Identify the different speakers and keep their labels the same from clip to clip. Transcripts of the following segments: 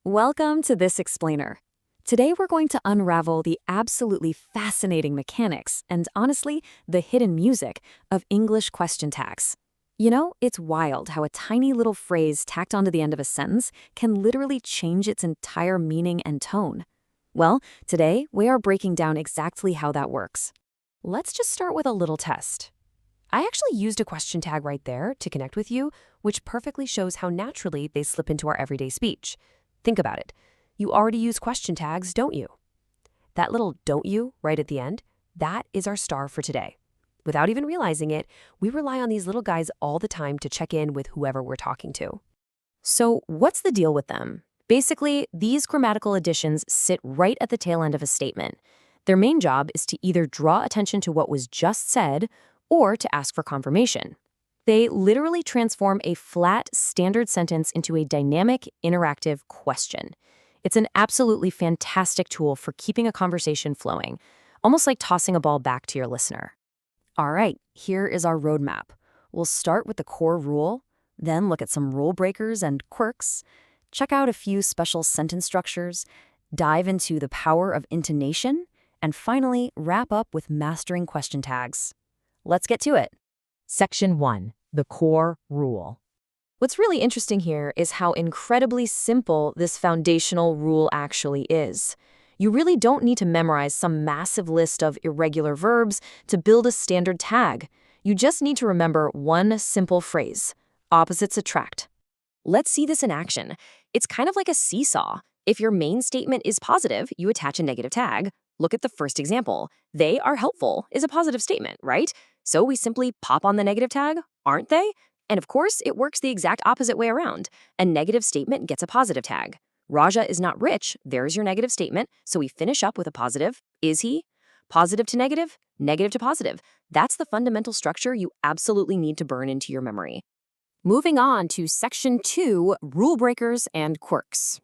Speaker 1: Welcome to This Explainer. Today we're going to unravel the absolutely fascinating mechanics and, honestly, the hidden music of English question tags. You know, it's wild how a tiny little phrase tacked onto the end of a sentence can literally change its entire meaning and tone. Well, today we are breaking down exactly how that works. Let's just start with a little test. I actually used a question tag right there to connect with you, which perfectly shows how naturally they slip into our everyday speech. Think about it. You already use question tags, don't you? That little "don't you" right at the end, that is our star for today. Without even realizing it, we rely on these little guys all the time to check in with whoever we're talking to. So what's the deal with them? Basically, these grammatical additions sit right at the tail end of a statement. Their main job is to either draw attention to what was just said or to ask for confirmation. They literally transform a flat, standard sentence into a dynamic, interactive question. It's an absolutely fantastic tool for keeping a conversation flowing, almost like tossing a ball back to your listener. All right, here is our roadmap. We'll start with the core rule, then look at some rule breakers and quirks, check out a few special sentence structures, dive into the power of intonation, and finally wrap up with mastering question tags. Let's get to it.
Speaker 2: Section 1. The core rule.
Speaker 1: What's really interesting here is how incredibly simple this foundational rule actually is. You really don't need to memorize some massive list of irregular verbs to build a standard tag. You just need to remember one simple phrase: opposites attract. Let's see this in action. It's kind of like a seesaw. If your main statement is positive, you attach a negative tag. Look at the first example. They are helpful is a positive statement, right? So we simply pop on the negative tag, aren't they? And of course, it works the exact opposite way around. A negative statement gets a positive tag. Raja is not rich, there's your negative statement, so we finish up with a positive. Is he? Positive to negative, negative to positive. That's the fundamental structure you absolutely need to burn into your memory. Moving on to Section 2, Rule Breakers and Quirks.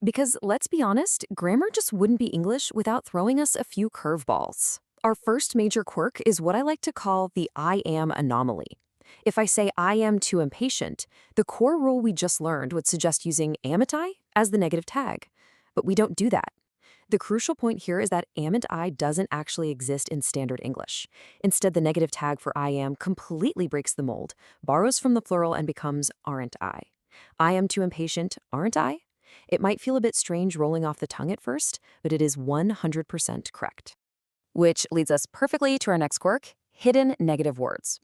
Speaker 1: Because let's be honest, grammar just wouldn't be English without throwing us a few curveballs. Our first major quirk is what I like to call the I am anomaly. If I say I am too impatient, the core rule we just learned would suggest using amn't I as the negative tag. But we don't do that. The crucial point here is that amn't I doesn't actually exist in standard English. Instead, the negative tag for I am completely breaks the mold, borrows from the plural, and becomes aren't I. I am too impatient, aren't I? It might feel a bit strange rolling off the tongue at first, but it is 100% correct. Which leads us perfectly to our next quirk, hidden negative words.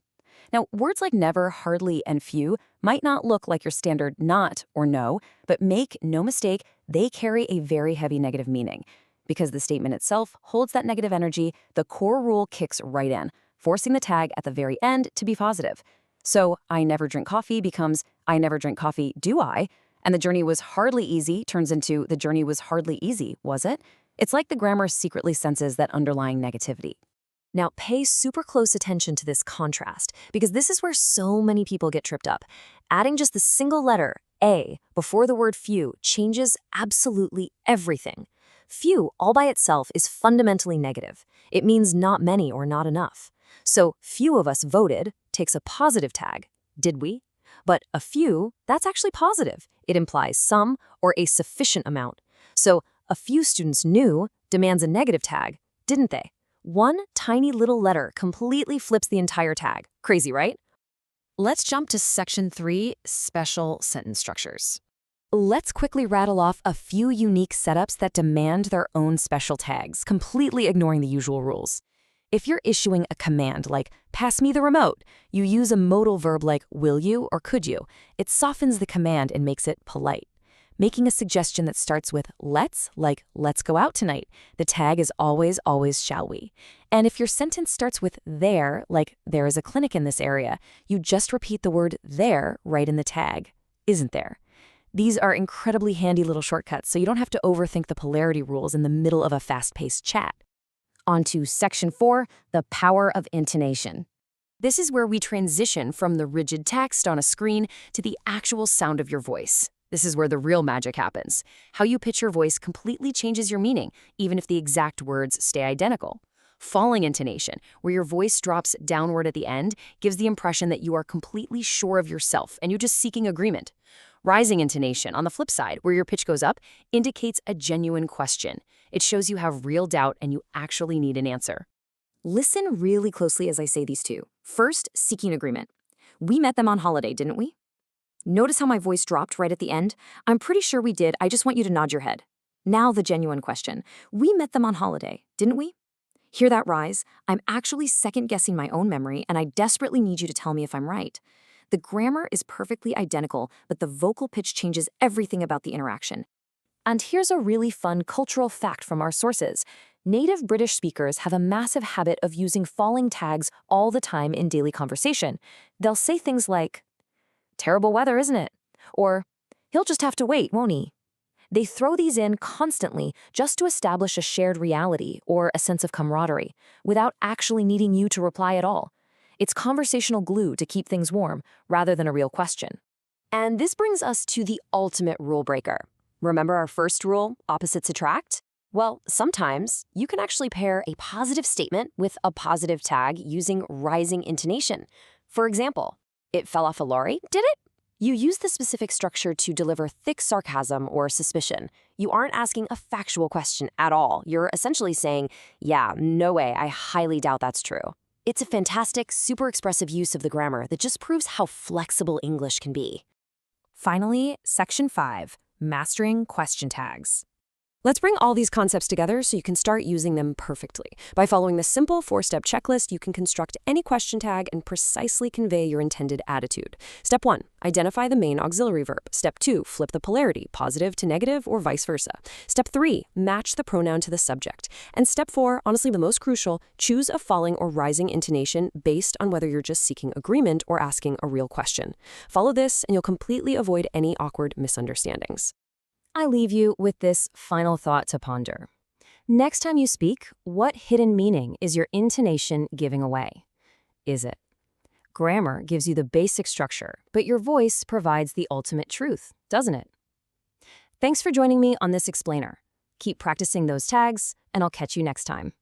Speaker 1: Now, words like never, hardly, and few might not look like your standard not or no, but make no mistake, they carry a very heavy negative meaning. Because the statement itself holds that negative energy, the core rule kicks right in, forcing the tag at the very end to be positive. So, I never drink coffee becomes I never drink coffee, do I? And the journey was hardly easy turns into the journey was hardly easy, was it? It's like the grammar secretly senses that underlying negativity. Now, pay super close attention to this contrast, because this is where so many people get tripped up. Adding just the single letter, A, before the word few changes absolutely everything. Few, all by itself, is fundamentally negative. It means not many or not enough. So, few of us voted takes a positive tag, did we? But a few, that's actually positive. It implies some or a sufficient amount. So, a few students knew demands a negative tag, didn't they? One tiny little letter completely flips the entire tag. Crazy, right? Let's jump to Section 3, Special Sentence Structures. Let's quickly rattle off a few unique setups that demand their own special tags, completely ignoring the usual rules. If you're issuing a command like, pass me the remote, you use a modal verb like will you or could you. It softens the command and makes it polite. Making a suggestion that starts with let's, like let's go out tonight, the tag is always, always shall we. And if your sentence starts with there, like there is a clinic in this area, you just repeat the word there right in the tag, isn't there? These are incredibly handy little shortcuts, so you don't have to overthink the polarity rules in the middle of a fast-paced chat. On to Section 4, the power of intonation. This is where we transition from the rigid text on a screen to the actual sound of your voice. This is where the real magic happens. How you pitch your voice completely changes your meaning, even if the exact words stay identical. Falling intonation, where your voice drops downward at the end, gives the impression that you are completely sure of yourself and you're just seeking agreement. Rising intonation, on the flip side, where your pitch goes up, indicates a genuine question. It shows you have real doubt and you actually need an answer. Listen really closely as I say these two. First, seeking agreement. We met them on holiday, didn't we? Notice how my voice dropped right at the end? I'm pretty sure we did. I just want you to nod your head. Now the genuine question. We met them on holiday, didn't we? Hear that rise? I'm actually second-guessing my own memory, and I desperately need you to tell me if I'm right. The grammar is perfectly identical, but the vocal pitch changes everything about the interaction. And here's a really fun cultural fact from our sources. Native British speakers have a massive habit of using falling tags all the time in daily conversation. They'll say things like, "Terrible weather, isn't it?" Or, "He'll just have to wait, won't he?" They throw these in constantly just to establish a shared reality or a sense of camaraderie, without actually needing you to reply at all. It's conversational glue to keep things warm, rather than a real question. And this brings us to the ultimate rule breaker. Remember our first rule, opposites attract? Well, sometimes you can actually pair a positive statement with a positive tag using rising intonation. For example, "It fell off a lorry, did it?" You use the specific structure to deliver thick sarcasm or suspicion. You aren't asking a factual question at all. You're essentially saying, "Yeah, no way, I highly doubt that's true." It's a fantastic, super expressive use of the grammar that just proves how flexible English can be. Finally, Section 5, Mastering Question Tags. Let's bring all these concepts together so you can start using them perfectly. By following this simple 4-step checklist, you can construct any question tag and precisely convey your intended attitude. Step 1, identify the main auxiliary verb. Step 2, flip the polarity, positive to negative or vice versa. Step 3, match the pronoun to the subject. And step 4, honestly the most crucial, choose a falling or rising intonation based on whether you're just seeking agreement or asking a real question. Follow this and you'll completely avoid any awkward misunderstandings. I leave you with this final thought to ponder. Next time you speak, what hidden meaning is your intonation giving away? Is it? Grammar gives you the basic structure, but your voice provides the ultimate truth, doesn't it? Thanks for joining me on this explainer. Keep practicing those tags, and I'll catch you next time.